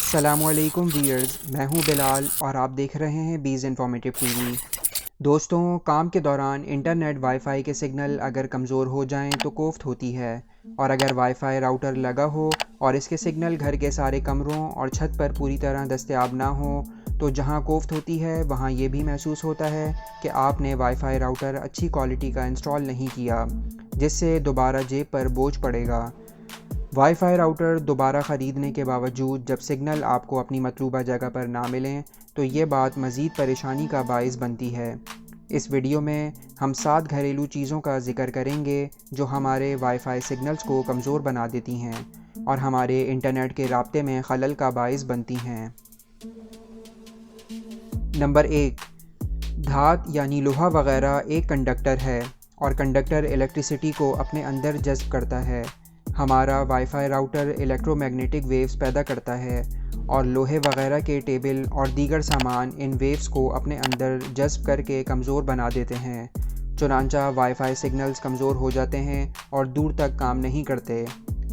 السلام علیکم ویئرز، میں ہوں بلال اور آپ دیکھ رہے ہیں بیز انفارمیٹیو ٹی وی۔ دوستوں، کام کے دوران انٹرنیٹ وائی فائی کے سگنل اگر کمزور ہو جائیں تو کوفت ہوتی ہے، اور اگر وائی فائی راؤٹر لگا ہو اور اس کے سگنل گھر کے سارے کمروں اور چھت پر پوری طرح دستیاب نہ ہوں تو جہاں کوفت ہوتی ہے وہاں یہ بھی محسوس ہوتا ہے کہ آپ نے وائی فائی راؤٹر اچھی کوالٹی کا انسٹال نہیں کیا، جس سے دوبارہ جیب پر بوجھ پڑے گا۔ وائی فائی راؤٹر دوبارہ خریدنے کے باوجود جب سگنل آپ کو اپنی مطلوبہ جگہ پر نہ ملیں تو یہ بات مزید پریشانی کا باعث بنتی ہے۔ اس ویڈیو میں ہم 7 گھریلو چیزوں کا ذکر کریں گے جو ہمارے وائی فائی سگنلز کو کمزور بنا دیتی ہیں اور ہمارے انٹرنیٹ کے رابطے میں خلل کا باعث بنتی ہیں۔ نمبر 1، دھات یعنی لوہا وغیرہ ایک کنڈکٹر ہے اور کنڈکٹر الیکٹریسٹی کو اپنے اندر جذب کرتا ہے۔ ہمارا wifi router electromagnetic waves پیدا کرتا ہے اور لوہے وغیرہ کے ٹیبل اور دیگر سامان ان ویوز کو اپنے اندر جذب کر کے کمزور بنا دیتے ہیں، چنانچہ وائی فائی سگنلز کمزور ہو جاتے ہیں اور دور تک کام نہیں کرتے۔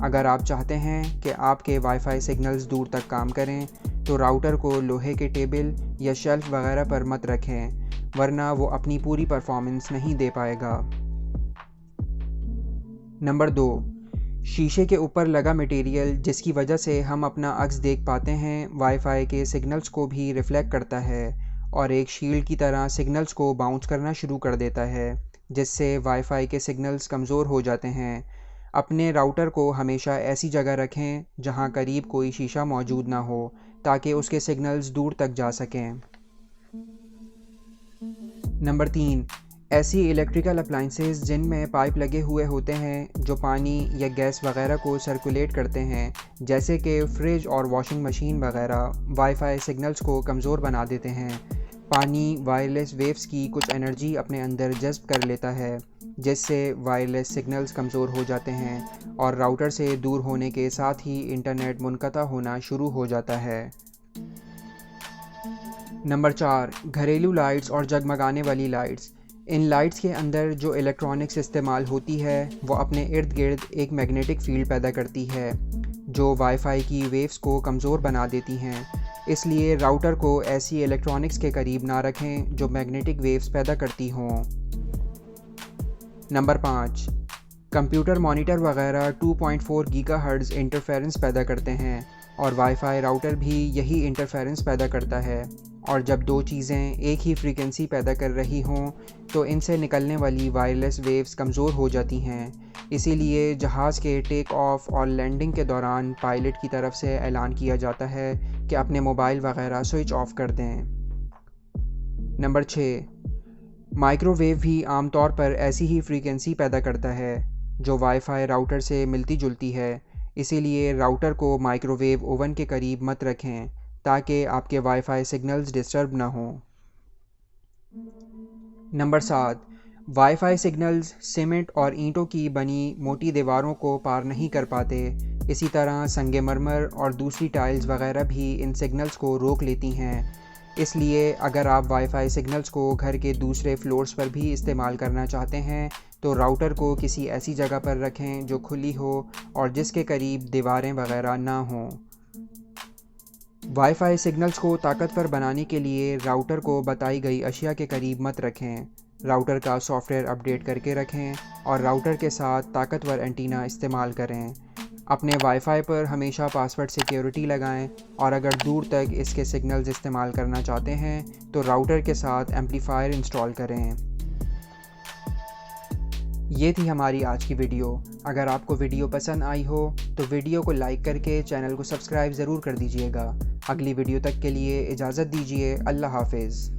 اگر آپ چاہتے ہیں کہ آپ کے وائی فائی سگنلز دور تک کام کریں تو راؤٹر کو لوہے کے ٹیبل یا شیلف وغیرہ پر مت رکھیں، ورنہ وہ اپنی پوری پرفارمنس نہیں دے پائے گا۔ نمبر 2، شیشے کے اوپر لگا مٹیریل جس کی وجہ سے ہم اپنا عکس دیکھ پاتے ہیں وائی فائی کے سگنلز کو بھی ریفلیکٹ کرتا ہے اور ایک شیلڈ کی طرح سگنلز کو باؤنس کرنا شروع کر دیتا ہے، جس سے وائی فائی کے سگنلز کمزور ہو جاتے ہیں۔ اپنے راؤٹر کو ہمیشہ ایسی جگہ رکھیں جہاں قریب کوئی شیشہ موجود نہ ہو تاکہ اس کے سگنلز دور تک جا سکیں۔ نمبر 3، ایسی الیکٹریکل اپلائنسز جن میں پائپ لگے ہوئے ہوتے ہیں جو پانی یا گیس وغیرہ کو سرکولیٹ کرتے ہیں، جیسے کہ فریج اور واشنگ مشین وغیرہ، وائی فائی سگنلز کو کمزور بنا دیتے ہیں۔ پانی وائرلیس ویوز کی کچھ انرجی اپنے اندر جذب کر لیتا ہے، جس سے وائرلیس سگنلز کمزور ہو جاتے ہیں اور راؤٹر سے دور ہونے کے ساتھ ہی انٹرنیٹ منقطع ہونا شروع ہو جاتا ہے۔ نمبر 4، گھریلو لائٹس اور جگمگانے والی لائٹس۔ ان لائٹس کے اندر جو الیکٹرانکس استعمال ہوتی ہے وہ اپنے ارد گرد ایک میگنیٹک فیلڈ پیدا کرتی ہے جو وائی فائی کی ویوز کو کمزور بنا دیتی ہیں، اس لیے راؤٹر کو ایسی الیکٹرانکس کے قریب نہ رکھیں جو میگنیٹک ویوز پیدا کرتی ہوں۔ نمبر 5، کمپیوٹر مانیٹر وغیرہ 2.4 گیگا ہرٹز انٹرفیرنس پیدا کرتے ہیں اور وائی فائی راؤٹر بھی یہی انٹرفیرنس پیدا کرتا ہے، اور جب دو چیزیں ایک ہی فریکوینسی پیدا کر رہی ہوں تو ان سے نکلنے والی وائرلیس ویوز کمزور ہو جاتی ہیں۔ اسی لیے جہاز کے ٹیک آف اور لینڈنگ کے دوران پائلٹ کی طرف سے اعلان کیا جاتا ہے کہ اپنے موبائل وغیرہ سوئچ آف کر دیں۔ نمبر 6، مائکرو ویو بھی عام طور پر ایسی ہی فریکوینسی پیدا کرتا ہے جو وائی فائی راؤٹر سے ملتی جلتی ہے، اسی لیے راؤٹر کو مائکرو ویو اوون کے قریب مت رکھیں تاکہ آپ کے وائی فائی سگنلز ڈسٹرب نہ ہوں۔ Number 7، wi fi signals cement اور اینٹوں کی بنی موٹی دیواروں کو پار نہیں کر پاتے، اسی طرح سنگ مرمر اور دوسری ٹائلز وغیرہ بھی ان سگنلز کو روک لیتی ہیں۔ اس لیے اگر آپ وائی فائی سگنلز کو گھر کے دوسرے فلورز پر بھی استعمال کرنا چاہتے ہیں تو راؤٹر کو کسی ایسی جگہ پر رکھیں جو کھلی ہو اور جس کے قریب دیواریں وغیرہ نہ ہوں۔ وائی فائی سگنلز کو طاقتور بنانے کے لیے راؤٹر کو بتائی گئی اشیاء کے قریب مت رکھیں۔ راؤٹر کا سافٹ ویئر اپڈیٹ کر کے رکھیں اور راؤٹر کے ساتھ طاقتور اینٹینا استعمال کریں۔ اپنے وائی فائی پر ہمیشہ پاسورڈ سیکیورٹی لگائیں اور اگر دور تک اس کے سگنلز استعمال کرنا چاہتے ہیں تو راؤٹر کے ساتھ ایمپلیفائر انسٹال کریں۔ یہ تھی ہماری آج کی ویڈیو۔ اگر آپ کو ویڈیو پسند آئی ہو تو ویڈیو کو لائک کر کے چینل کو سبسکرائب ضرور کر دیجیے گا۔ اگلی ویڈیو تک کے لیے اجازت دیجیے۔ اللہ حافظ۔